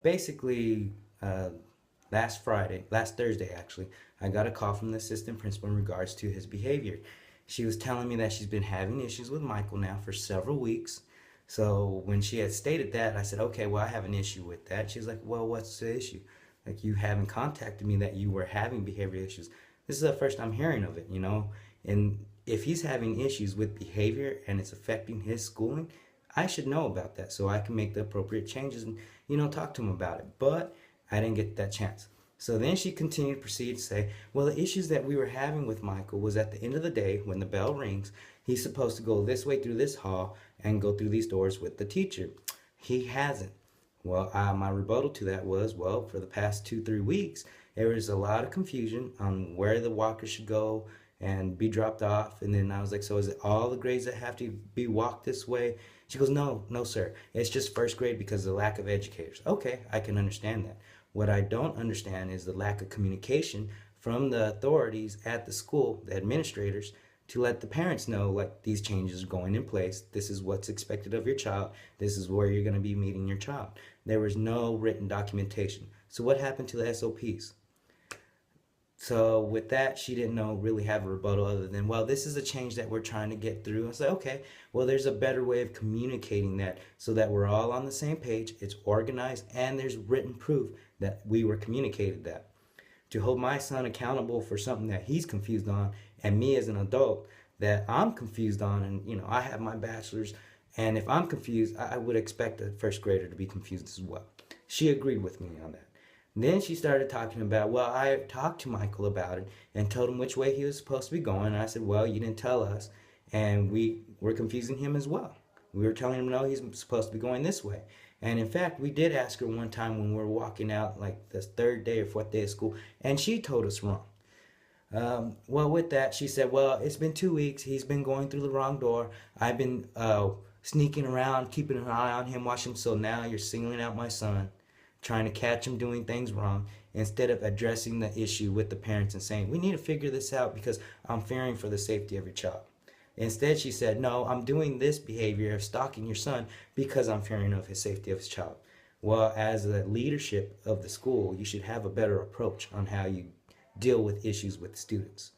basically, last Thursday actually, I got a call from the assistant principal in regards to his behavior. She was telling me that she's been having issues with Michael now for several weeks. So when she had stated that, I said, okay, well, I have an issue with that. She was like, well, what's the issue? Like, you haven't contacted me that you were having behavior issues. This is the first I'm hearing of it, you know? And if he's having issues with behavior and it's affecting his schooling, I should know about that so I can make the appropriate changes and, talk to him about it. But I didn't get that chance. So then she continued to proceed to say, well, the issues that we were having with Michael was at the end of the day, when the bell rings, he's supposed to go this way through this hall and go through these doors with the teacher. He hasn't. Well, my rebuttal to that was, well, for the past 2-3 weeks, there was a lot of confusion on where the walker should go and be dropped off. And then I was like, so is it all the grades that have to be walked this way? She goes, no, no, sir. It's just first grade because of the lack of educators. Okay, I can understand that. What I don't understand is the lack of communication from the authorities at the school, the administrators, to let the parents know, like, these changes are going in place. This is what's expected of your child. This is where you're going to be meeting your child. There was no written documentation. So what happened to the SOPs? So with that, she didn't really have a rebuttal other than, well, this is a change that we're trying to get through. I said, okay, well, there's a better way of communicating that so that we're all on the same page, it's organized, and there's written proof that we were communicated that. To hold my son accountable for something that he's confused on, and me as an adult that I'm confused on, and I have my bachelor's, and if I'm confused, I would expect a first grader to be confused as well. She agreed with me on that. Then she started talking about, well, I talked to Michael about it and told him which way he was supposed to be going. And I said, well, you didn't tell us. And we were confusing him as well. We were telling him, no, he's supposed to be going this way. And in fact, we did ask her one time when we were walking out, like the third day or fourth day of school, and she told us wrong. Well, with that, she said, well, it's been 2 weeks. He's been going through the wrong door. I've been sneaking around, keeping an eye on him, watching him. So now you're singling out my son, trying to catch him doing things wrong, instead of addressing the issue with the parents and saying, we need to figure this out because I'm fearing for the safety of your child. Instead, she said, no, I'm doing this behavior of stalking your son because I'm fearing of his safety of his child. Well, as the leadership of the school, you should have a better approach on how you deal with issues with students.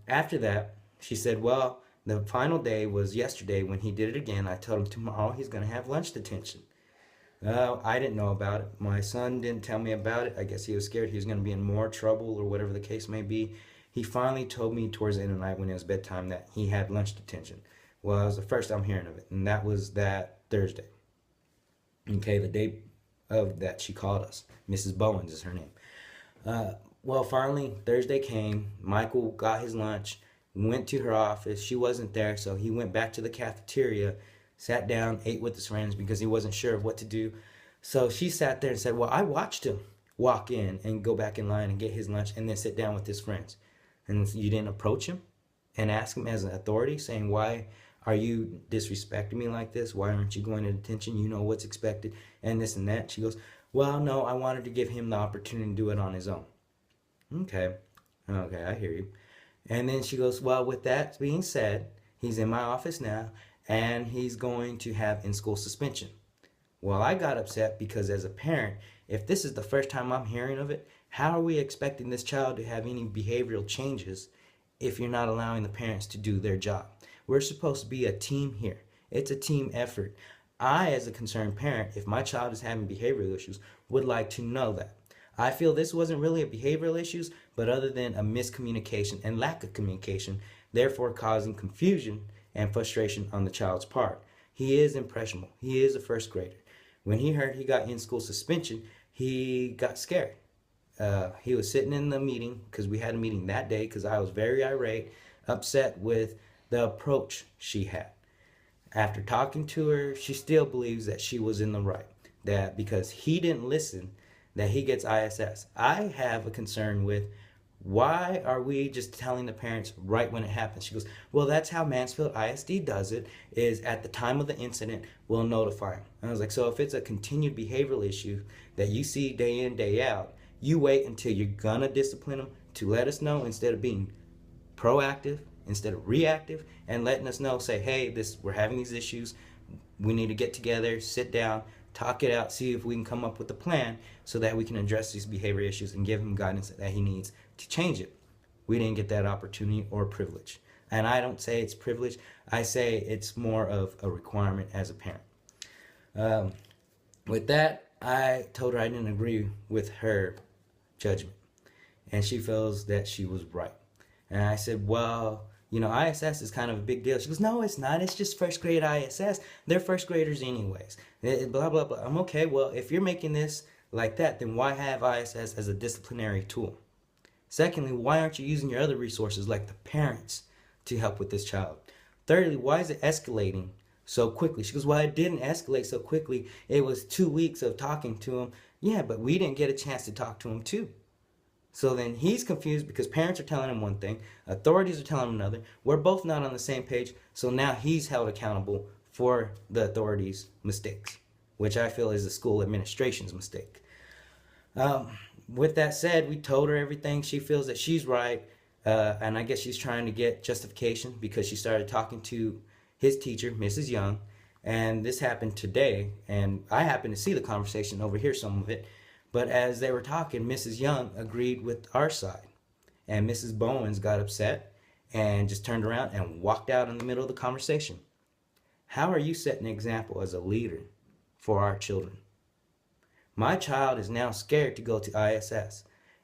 After that, she said, well, the final day was yesterday when he did it again. I told him tomorrow he's going to have lunch detention. I didn't know about it. My son didn't tell me about it. I guess he was scared he was going to be in more trouble or whatever the case may be. He finally told me towards the end of the night when it was bedtime that he had lunch detention. Well, it was the first I'm hearing of it, and that was that Thursday. Okay, the day of that she called us. Mrs. Bowens is her name. Well, finally, Thursday came. Michael got his lunch, went to her office. She wasn't there, so he went back to the cafeteria, sat down, ate with his friends because he wasn't sure of what to do. So she sat there and said, well, I watched him walk in and go back in line and get his lunch and then sit down with his friends. And you didn't approach him and ask him as an authority, saying, why are you disrespecting me like this? Why aren't you going to detention? You know what's expected and this and that. She goes, well, no, I wanted to give him the opportunity to do it on his own. Okay, I hear you. And then she goes, well, with that being said, he's in my office now, and he's going to have in-school suspension. Well, I got upset because as a parent, if this is the first time I'm hearing of it, how are we expecting this child to have any behavioral changes if you're not allowing the parents to do their job? We're supposed to be a team here. It's a team effort. I, as a concerned parent, if my child is having behavioral issues, would like to know that. I feel this wasn't really a behavioral issue, but other than a miscommunication and lack of communication, therefore causing confusion and frustration on the child's part. He is impressionable. He is a first grader. When he heard he got in-school suspension, he got scared. He was sitting in the meeting, because we had a meeting that day, because I was very irate, upset with the approach she had. After talking to her, she still believes that she was in the right. That because he didn't listen, that he gets ISS. I have a concern with, why are we just telling the parents right when it happens? She goes, well, that's how Mansfield ISD does it, is at the time of the incident, we'll notify them. And I was like, so if it's a continued behavioral issue that you see day in, day out, you wait until you're gonna discipline them to let us know, instead of being proactive, instead of reactive, and letting us know, say, hey, we're having these issues, we need to get together, sit down, talk it out, see if we can come up with a plan so that we can address these behavior issues and give him guidance that he needs to change it. We didn't get that opportunity or privilege. And I don't say it's privilege. I say it's more of a requirement as a parent. With that, I told her I didn't agree with her judgment. And she feels that she was right. And I said, well, you know, ISS is kind of a big deal. She goes, no, it's not. It's just first grade ISS. They're first graders anyways. Blah, blah, blah. I'm okay. Well, if you're making this like that, then why have ISS as a disciplinary tool? Secondly, why aren't you using your other resources like the parents to help with this child? Thirdly, why is it escalating so quickly? She goes, well, it didn't escalate so quickly. It was 2 weeks of talking to him. Yeah, but we didn't get a chance to talk to him too. So then he's confused because parents are telling him one thing, authorities are telling him another. We're both not on the same page. So now he's held accountable for the authorities' mistakes, which I feel is the school administration's mistake. With that said, we told her everything. She feels that she's right. And I guess she's trying to get justification because she started talking to his teacher, Mrs. Young. And this happened today. And I happened to see the conversation, overhear some of it. But as they were talking, Mrs. Young agreed with our side. And Mrs. Bowens got upset and just turned around and walked out in the middle of the conversation. How are you setting an example as a leader for our children? My child is now scared to go to ISS.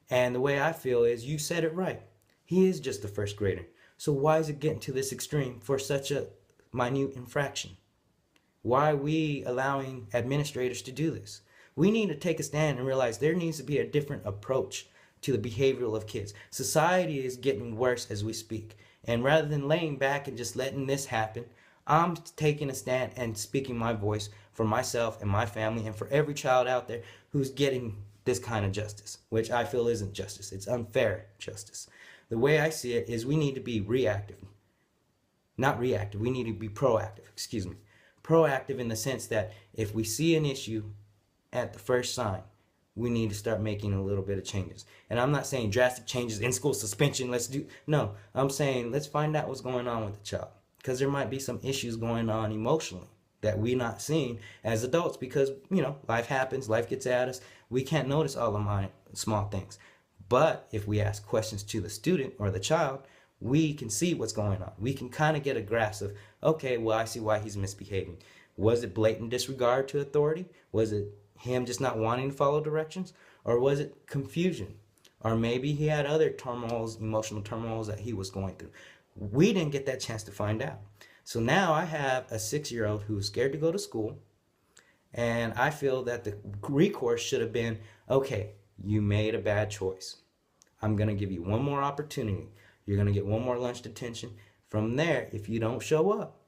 And the way I feel is you said it right. He is just a first grader. So why is it getting to this extreme for such a minute infraction? Why are we allowing administrators to do this? We need to take a stand and realize there needs to be a different approach to the behavioral of kids. Society is getting worse as we speak. And rather than laying back and just letting this happen, I'm taking a stand and speaking my voice for myself and my family and for every child out there who's getting this kind of justice, which I feel isn't justice. It's unfair justice. The way I see it is we need to be reactive. Not reactive. We need to be proactive. Excuse me. Proactive in the sense that if we see an issue at the first sign, we need to start making a little bit of changes. And I'm not saying drastic changes, in school suspension, no, I'm saying let's find out what's going on with the child. Because there might be some issues going on emotionally that we're not seeing as adults because, you know, life happens, life gets at us. We can't notice all of my small things. But if we ask questions to the student or the child, we can see what's going on. We can kind of get a grasp of, okay, well, I see why he's misbehaving. Was it blatant disregard to authority? Was it him just not wanting to follow directions? Or was it confusion? Or maybe he had other turmoils, emotional turmoils that he was going through. We didn't get that chance to find out. So now I have a 6-year-old who's scared to go to school. And I feel that the recourse should have been, okay, you made a bad choice. I'm going to give you one more opportunity. You're going to get one more lunch detention. From there, if you don't show up,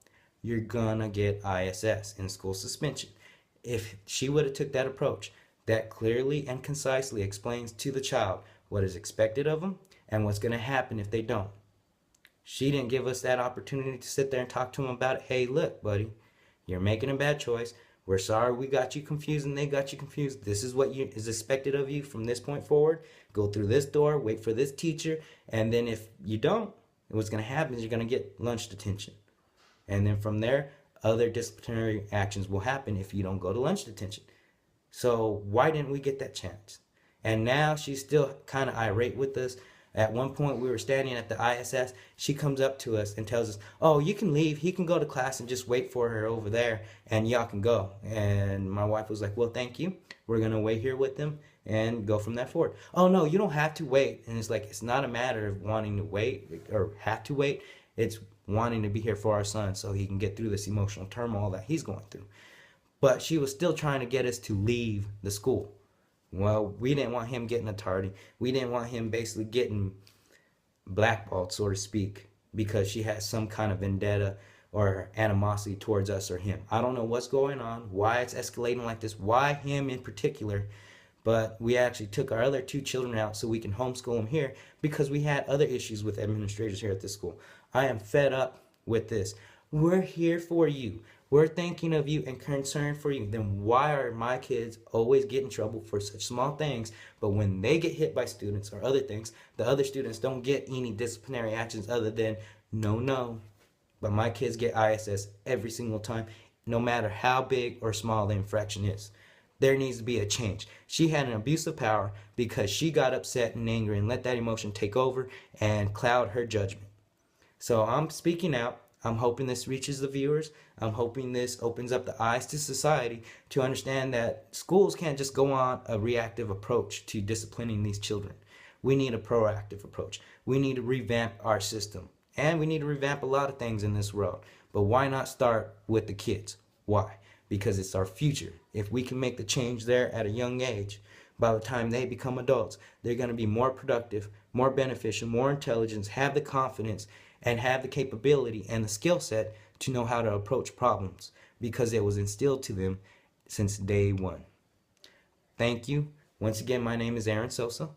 you're going to get ISS, in school suspension. If she would have took that approach, that clearly and concisely explains to the child what is expected of them and what's going to happen if they don't. She didn't give us that opportunity to sit there and talk to them about it. Hey, look, buddy, you're making a bad choice. We're sorry we got you confused and they got you confused. This is what is expected of you from this point forward. Go through this door, wait for this teacher, and then if you don't, what's going to happen is you're going to get lunch detention. And then from there, other disciplinary actions will happen if you don't go to lunch detention. So why didn't we get that chance? And now she's still kind of irate with us. At one point, we were standing at the ISS. She comes up to us and tells us, oh, you can leave. He can go to class and just wait for her over there, and y'all can go. And my wife was like, well, thank you. We're going to wait here with them and go from that forward. Oh, no, you don't have to wait. And it's like, it's not a matter of wanting to wait or have to wait. It's wanting to be here for our son so he can get through this emotional turmoil that he's going through. But she was still trying to get us to leave the school. Well, we didn't want him getting a tardy. We didn't want him basically getting blackballed, so to speak, because she has some kind of vendetta or animosity towards us or him. I don't know what's going on, why it's escalating like this, why him in particular. But we actually took our other 2 children out so we can homeschool them here because we had other issues with administrators here at this school. I am fed up with this. We're here for you. We're thinking of you and concerned for you. Then why are my kids always getting in trouble for such small things, but when they get hit by students or other things, the other students don't get any disciplinary actions other than no. But my kids get ISS every single time, no matter how big or small the infraction is. There needs to be a change. She had an abuse of power because she got upset and angry and let that emotion take over and cloud her judgment. So I'm speaking out. I'm hoping this reaches the viewers. I'm hoping this opens up the eyes to society to understand that schools can't just go on a reactive approach to disciplining these children. We need a proactive approach. We need to revamp our system. And we need to revamp a lot of things in this world. But why not start with the kids? Why? Because it's our future. If we can make the change there at a young age, by the time they become adults, they're going to be more productive, more beneficial, more intelligent, have the confidence, and have the capability and the skill set to know how to approach problems because it was instilled to them since day one. Thank you. Once again, my name is Aaron Sosa.